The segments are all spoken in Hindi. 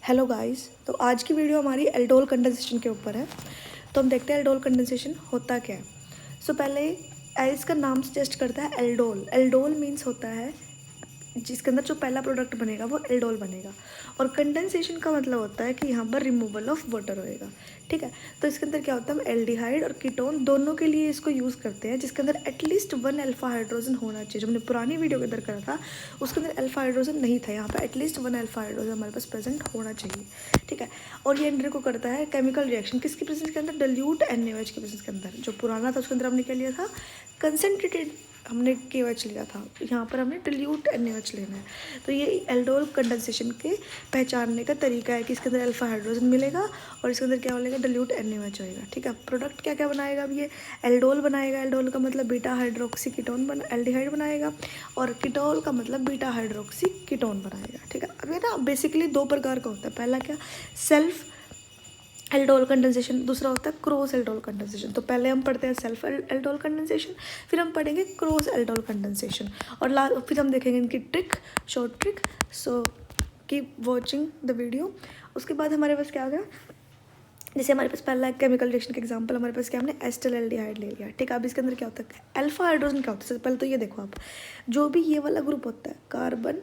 हेलो गाइस, तो आज की वीडियो हमारी एल्डोल कंडेंसेशन के ऊपर है। तो हम देखते हैं एल्डोल कंडेंसेशन होता क्या है। पहले इसका नाम सजेस्ट करता है एल्डोल। एल्डोल मीन्स होता है जिसके अंदर जो पहला प्रोडक्ट बनेगा वो एल्डोल बनेगा। और कंडेंसेशन का मतलब होता है कि यहाँ पर रिमूवल ऑफ वाटर होएगा। ठीक है, तो इसके अंदर क्या होता है, हम एल्डिहाइड और कीटोन दोनों के लिए इसको यूज़ करते हैं, जिसके अंदर एटलीस्ट 1 अल्फा हाइड्रोजन होना चाहिए। जो हमने पुरानी वीडियो के अंदर करा था उसके अंदर अल्फा हाइड्रोजन नहीं था, यहाँ पर एटलीस्ट 1 अल्फा हाइड्रोजन हमारे पास प्रेजेंट होना चाहिए। ठीक है, और ये अंडर को करता है केमिकल रिएक्शन किसकी प्रेजेंस के अंदर, डाइल्यूट NaOH के प्रेजेंस के अंदर। जो पुराना था उसके अंदर हमने क्या लिया था, कंसनट्रेटेड हमने KOH लिया था, यहाँ पर हमने डाइल्यूट NaOH लेना है। तो ये एल्डोल कंडेंसेशन के पहचानने का तरीका है कि इसके अंदर अल्फा हाइड्रोजन मिलेगा और इसके अंदर क्या मिलेगा, डाइल्यूट NaOH होएगा। ठीक है, प्रोडक्ट क्या क्या बनाएगा, अब ये एल्डोल बनाएगा। एल्डोल का मतलब बीटा हाइड्रोक्सी कीटोन एल्डिहाइड बनाएगा, और कीटोल का मतलब बीटा हाइड्रोक्सी कीटोन बनाएगा। ठीक है, अब ये ना बेसिकली दो प्रकार का होता है। पहला क्या, सेल्फ एल्डोल कंडेंसेशन, दूसरा होता है क्रॉस एल्डोल कंडेंसेशन। तो पहले हम पढ़ते हैं सेल्फ एल्डोल कंडेंसेशन, फिर हम पढ़ेंगे क्रॉस एल्डोल कंडेंसेशन, और फिर हम देखेंगे इनकी trick, short trick. So keep watching the video. उसके बाद हमारे पास क्या आ गया, जैसे हमारे पास पहला केमिकल रिएक्शन का एग्जांपल हमारे पास क्या, हमने एस्टर एल्डिहाइड ले लिया। ठीक है, अब इसके अंदर क्या होता है, अल्फा हाइड्रोजन क्या होता है। सबसे पहले तो ये देखो आप, जो भी ये वाला ग्रुप होता है कार्बन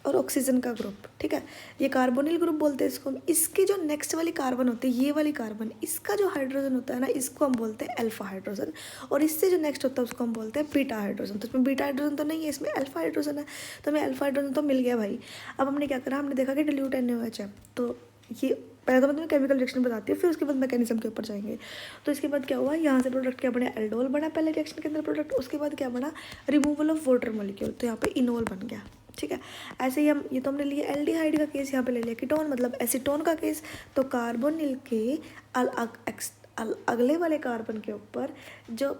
और ऑक्सीजन का ग्रुप, ठीक है, ये कार्बोनिल ग्रुप बोलते हैं इसको। इसके जो नेक्स्ट वाली कार्बन होती है, ये वाली कार्बन, इसका जो हाइड्रोजन होता है ना, इसको हम बोलते हैं अल्फा हाइड्रोजन। और इससे जो नेक्स्ट होता है उसको हम बोलते हैं बीटा हाइड्रोजन। तो इसमें बीटा हाइड्रोजन तो नहीं है, इसमें अल्फा हाइड्रोजन है। तो हमें अल्फा हाइड्रोजन तो मिल गया भाई। अब हमने क्या करा, हमने देखा कि डाइल्यूट NaOH है। तो ये पहले तो मैं तुम्हें केमिकल रिएक्शन बताती हूँ, फिर उसके बाद मैकेनिज्म के ऊपर जाएंगे। तो इसके बाद क्या हुआ, यहाँ से प्रोडक्ट क्या बना, एल्डोल बना पहले रिएक्शन के अंदर प्रोडक्ट। उसके बाद क्या बना, रिमूवल ऑफ वाटर मॉलिक्यूल, तो यहाँ पे इनोल बन गया। ठीक है, ऐसे ही हम ये तो हमने लिया एल्डिहाइड का केस, यहाँ पे ले लिया कीटोन मतलब एसीटोन का केस। तो कार्बोनिल के अगले वाले कार्बन के ऊपर जो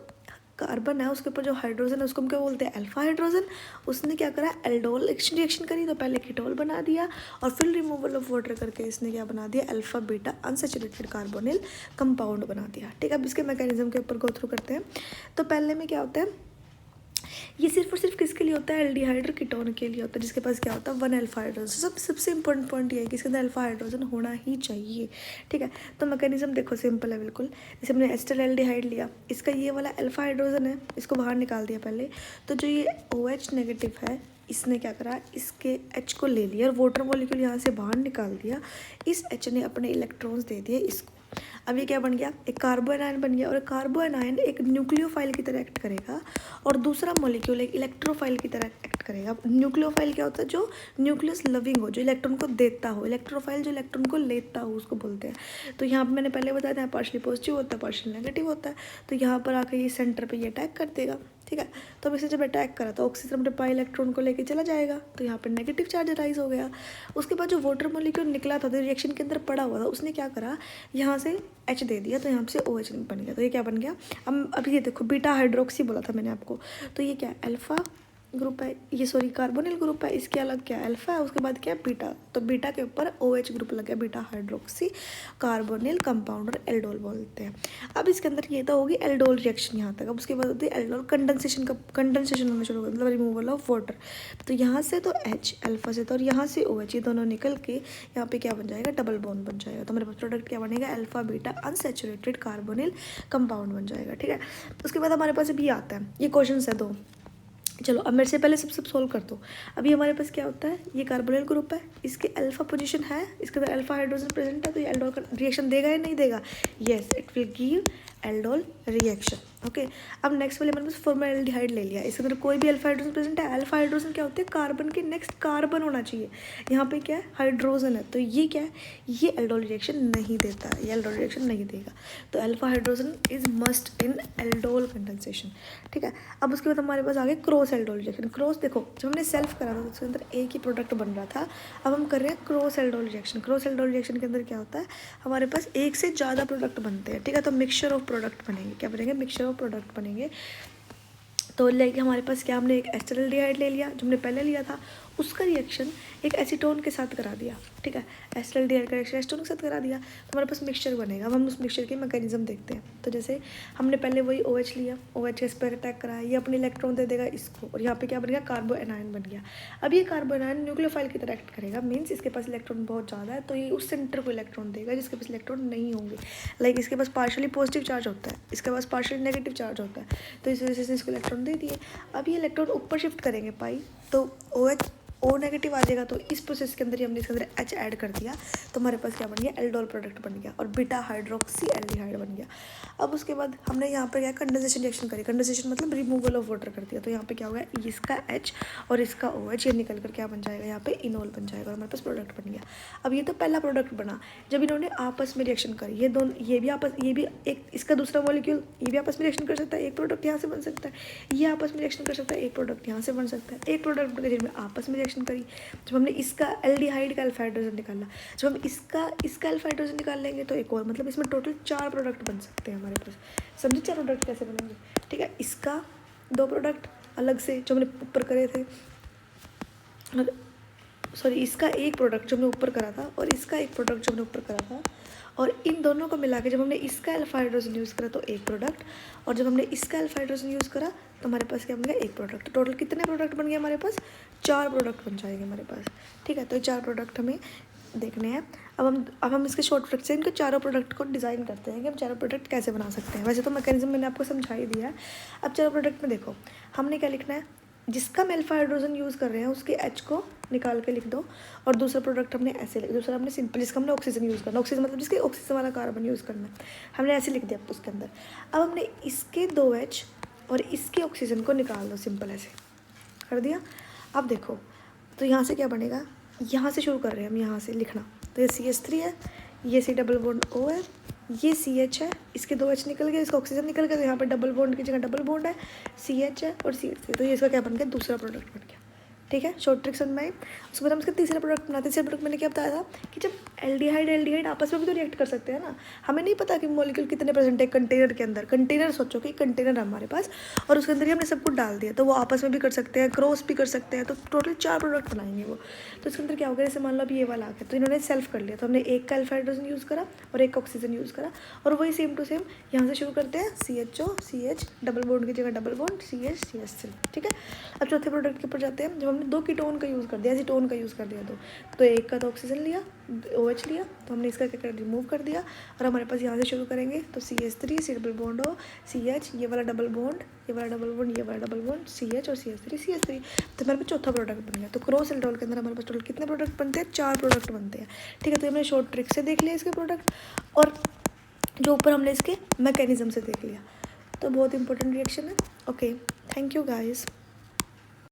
कार्बन है उसके ऊपर जो हाइड्रोजन है उसको हम क्या बोलते हैं, अल्फा हाइड्रोजन। उसने क्या करा, एल्डोल रिएक्शन करी, तो पहले कीटोल बना दिया और फिर रिमूवल ऑफ वाटर करके इसने क्या बना दिया, alpha beta unsaturated carbonyl compound बना दिया। ठीक है, अब इसके मैकेनिज्म के ऊपर गो थ्रू करते हैं। तो पहले में क्या होता है, ये सिर्फ और सिर्फ किसके लिए होता है, एल्डिहाइड और कीटोन के लिए होता है, जिसके पास क्या होता है 1 अल्फा हाइड्रोजन। सबसे इंपॉर्टेंट पॉइंट ये है कि इसके अंदर अल्फा हाइड्रोजन होना ही चाहिए। ठीक है, तो मैकेनिज्म देखो सिंपल है बिल्कुल। जैसे हमने एस्टर एल्डिहाइड लिया, इसका ये वाला अल्फा हाइड्रोजन है, इसको बाहर निकाल दिया पहले। तो जो ये OH नेगेटिव है, इसने क्या करा, इसके H को ले लिया और वाटर मॉलिक्यूल यहाँ से बाहर निकाल दिया। इस H ने अपने इलेक्ट्रॉन्स दे दिए इसको। अब ये क्या बन गया, एक कार्बो एनायन बन गया। और कार्बो एनायन एक न्यूक्लियोफाइल की तरह एक्ट करेगा और दूसरा मॉलिक्यूल एक इलेक्ट्रोफाइल की तरह एक्ट करेगा। न्यूक्लियोफाइल क्या होता है, जो न्यूक्लियस लविंग हो, जो इलेक्ट्रॉन को देता हो। इलेक्ट्रोफाइल जो इलेक्ट्रॉन को लेता हो उसको बोलते हैं। तो यहाँ पर मैंने पहले बताया था पार्शली पॉजिटिव होता है, पार्शली नेगेटिव होता है। तो यहाँ पर आकर ये सेंटर पर ये अटैक कर देगा। ठीक है, तो अब इसे जब अटैक करा तो ऑक्सीजन अपने पाई इलेक्ट्रॉन को लेके चला जाएगा, तो यहाँ पर नेगेटिव चार्ज राइज हो गया। उसके बाद जो वाटर मॉलिक्यूल निकला था, जो रिएक्शन के अंदर पड़ा हुआ था, उसने क्या करा, यहाँ से H दे दिया, तो यहाँ से OH बन गया। तो ये क्या बन गया, अब ये देखो बीटा हाइड्रोक्सी बोला था मैंने आपको। तो ये क्या है, अल्फा ग्रुप है, ये सॉरी कार्बोनिल ग्रुप है, इसके अलग क्या है, अल्फा है, उसके बाद क्या है बीटा। तो बीटा के ऊपर OH ग्रुप लग गया, बीटा हाइड्रोक्सी कार्बोनिल कंपाउंड और एल्डोल बोलते हैं। अब इसके अंदर ये तो होगी एल्डोल रिएक्शन यहाँ तक। अब उसके बाद होती है एल्डोल कंडेंसेशन होना शुरू हो गया, मतलब रिमूवल ऑफ वाटर। तो यहाँ से तो H अल्फा से तो, और यहाँ से OH, ये दोनों निकल के यहाँ पे क्या बन जाएगा, डबल बॉन्ड बन जाएगा। तो हमारे पास प्रोडक्ट क्या बनेगा, alpha beta unsaturated carbonyl compound बन जाएगा। ठीक है, उसके बाद हमारे पास अभी आता है, ये क्वेश्चन है दो। चलो अब मेरे से पहले सब सोल्व कर दो। अभी हमारे पास क्या होता है, ये कार्बोनिल ग्रुप है, इसके अल्फा पोजीशन है, इसके अंदर अल्फा हाइड्रोजन प्रेजेंट है। तो ये एल्डोल का रिएक्शन देगा या नहीं देगा, yes it will give aldol reaction. Okay, अब नेक्स्ट वाले हमारे पास फॉर्मल्डिहाइड ले लिया, इसके अंदर कोई भी अल्फा हाइड्रोजन प्रेजेंट है। अल्फा हाइड्रोजन क्या होते हैं, कार्बन के नेक्स्ट कार्बन होना चाहिए। यहाँ पे क्या है, हाइड्रोजन है, तो ये क्या है, ये एल्डोल रिएक्शन नहीं देता, ये एल्डोल रिएक्शन नहीं देगा। तो alpha hydrogen is must in aldol condensation. ठीक है, अब उसके बाद हमारे पास आगे क्रॉस एल्डोल रिएक्शन। क्रॉस देखो, जब हमने सेल्फ करा था तो उसके अंदर एक ही प्रोडक्ट बन रहा था, अब हम कर रहे हैं cross aldol reaction. Cross aldol reaction के अंदर क्या होता है, हमारे पास एक से ज़्यादा प्रोडक्ट बनते हैं। ठीक है, तो मिक्सचर ऑफ प्रोडक्ट बनेंगे, क्या बनेंगे, मिक्सचर ऑफ प्रोडक्ट बनेंगे। तो लेके हमारे पास क्या, हमने एक एस्टर एल्डिहाइड ले लिया जो हमने पहले लिया था, उसका रिएक्शन एक एसीटोन के साथ करा दिया, ठीक है, एसिटाल्डिहाइड का रिएक्शन एसीटोन के साथ करा दिया तो हमारे पास मिक्सचर बनेगा। अब हम उस मिक्सचर की मैकेनिज्म देखते हैं। तो जैसे हमने पहले वही OH लिया, OH इस पर अटैक कराया, ये अपने इलेक्ट्रॉन दे देगा इसको, और यहाँ पे क्या बन गया, कार्बो एनायन बन गया। अब ये कार्बो एनायन न्यूक्लियोफाइल की तरह एक्ट करेगा, मीन्स इसके पास इलेक्ट्रॉन बहुत ज़्यादा है, तो ये उस सेंटर को इलेक्ट्रॉन देगा जिसके पास इलेक्ट्रॉन नहीं होंगे। लाइक इसके पास पार्शियली पॉजिटिव चार्ज होता है, इसके पास पार्शियली नेगेटिव चार्ज होता है, तो इस वजह से इसको इलेक्ट्रॉन दे दिए। अब ये इलेक्ट्रॉन ऊपर शिफ्ट करेंगे पाई, तो OH O नेगेटिव आ जाएगा, तो इस प्रोसेस के अंदर ही हमने इसके अंदर H ऐड कर दिया, तो हमारे पास क्या बन गया, एल्डोल प्रोडक्ट बन गया, और बीटा हाइड्रोक्सी एल्डिहाइड बन गया। अब उसके बाद हमने यहाँ पर क्या कंडेंसेशन रिएक्शन करी, कंडेंसेशन मतलब रिमूवल ऑफ वाटर कर दिया, तो यहाँ पे क्या होगा, इसका H और इसका OH ये निकल कर क्या बन जाएगा, यहाँ पे इनोल बन जाएगा, और हमारे पास प्रोडक्ट बन गया। अब ये तो पहला प्रोडक्ट बना, जब इन्होंने आपस में रिएक्शन करी, ये दोनों, ये भी एक इसका दूसरा मॉलिक्यूल ये भी आपस में रिएक्शन कर सकता है, एक प्रोडक्ट यहाँ से बन सकता है, ये आपस में रिएक्शन कर सकता है, एक प्रोडक्ट यहाँ से बन सकता है, एक प्रोडक्ट बनकर जिनमें आपस में रिएक्शन करी। जब हमने इसका एल्डिहाइड का अल्फा हाइड्रोजन निकाला, जब हम इसका अल्फा हाइड्रोजन निकाल लेंगे तो एक और, मतलब इसमें टोटल 4 प्रोडक्ट बन सकते हैं हमारे पास। समझे 4 प्रोडक्ट कैसे बनेंगे, ठीक है। इसका 2 प्रोडक्ट अलग से जो हमने ऊपर करे थे, सॉरी इसका एक प्रोडक्ट जो हमने ऊपर करा था, और इसका एक प्रोडक्ट जो हमने ऊपर करा था, और इन दोनों को मिला के जब हमने इसका अल्फा हाइड्रोजन यूज़ करा तो एक प्रोडक्ट, और जब हमने इसका अल्फा हाइड्रोजन यूज़ करा तो हमारे पास क्या बन गया, एक प्रोडक्ट। टोटल कितने प्रोडक्ट बन गए हमारे पास, 4 प्रोडक्ट बन जाएंगे हमारे पास, ठीक है। तो 4 प्रोडक्ट हमें देखने हैं। अब हम इसके शॉर्ट ट्रिक से इनके चारों प्रोडक्ट को डिज़ाइन करते हैं कि हम चारों प्रोडक्ट कैसे बना सकते हैं। वैसे तो मैकेनिज्म मैंने आपको समझा ही दिया है। अब चारों प्रोडक्ट में देखो हमने क्या लिखना है, जिसका हम अल्फा हाइड्रोजन यूज़ कर रहे हैं उसके H को निकाल के लिख दो, और दूसरा प्रोडक्ट हमने ऐसे दूसरा हमने सिंपल, जिसका हमने ऑक्सीजन यूज़ करना, ऑक्सीजन मतलब जिसके ऑक्सीजन वाला कार्बन यूज़ करना है, हमने ऐसे लिख दिया उसके अंदर। अब हमने इसके 2H और इसके ऑक्सीजन को निकाल दो, सिंपल ऐसे कर दिया। अब देखो तो यहाँ से क्या बनेगा, यहाँ से शुरू कर रहे हैं हम, यहाँ से लिखना, तो ये CH3 है, ये C डबल बॉन्ड O है, ये CH है, इसके 2H निकल गए, इसका ऑक्सीजन निकल गया, तो यहाँ पर डबल बॉन्ड की जगह डबल बॉन्ड है, CH है और CH3, तो ये इसका क्या बन गया, दूसरा प्रोडक्ट बन गया, ठीक है। शॉर्ट ट्रिक समझ में आई। उसके बाद हम इसका तीसरा प्रोडक्ट बनाते हैं। तीसरा प्रोडक्ट मैंने क्या बताया था कि जब एल्डिहाइड आपस में भी तो रिएक्ट कर सकते हैं ना, हमें नहीं पता कि मॉलिक्यूल कितने प्रेजेंट है कंटेनर के अंदर। कंटेनर सोचो कि कंटेनर है हमारे पास, और उसके अंदर ही हमने सब कुछ डाल दिया, तो वो आपस में भी कर सकते हैं, क्रॉस भी कर सकते हैं, तो टोटल 4 प्रोडक्ट बनाएंगे वो। तो इसके अंदर क्या होगा, जैसे मान लो अब ये वाला आ गया, तो इन्होंने सेल्फ कर लिया, तो हमने एक का अल्फा हाइड्रोजन यूज़ करा और एक ऑक्सीजन यूज़ करा, और वही सेम टू सेम यहाँ से शुरू करते हैं, CHO CH डबल बॉन्ड की जगह डबल बॉन्ड CH CH3, ठीक है। अब चौथे प्रोडक्ट के ऊपर जाते हैं। जब हमने 2 कीटोन का यूज़ कर दिया, एसीटोन का यूज़ कर दिया, तो एक का तो ऑक्सीजन लिया, OH लिया, तो हमने इसका क्या कर रिमूव कर दिया, और हमारे पास यहाँ से शुरू करेंगे तो CH3 C double bond O CH, ये वाला डबल बॉन्ड, ये वाला डबल बॉन्ड, ये वाला डबल बॉन्ड, CH और CH3, तो हमारे पास चौथा प्रोडक्ट बन गया। तो क्रॉस एल्डोल के अंदर हमारे पास टोटल कितने प्रोडक्ट बनते हैं, 4 प्रोडक्ट बनते हैं, ठीक है। तो हमने शॉर्ट ट्रिक से देख लिया इसके प्रोडक्ट, और जो ऊपर हमने इसके मैकेनिज्म से देख लिया, तो बहुत इंपॉर्टेंट रिएक्शन है। Okay, thank you guys.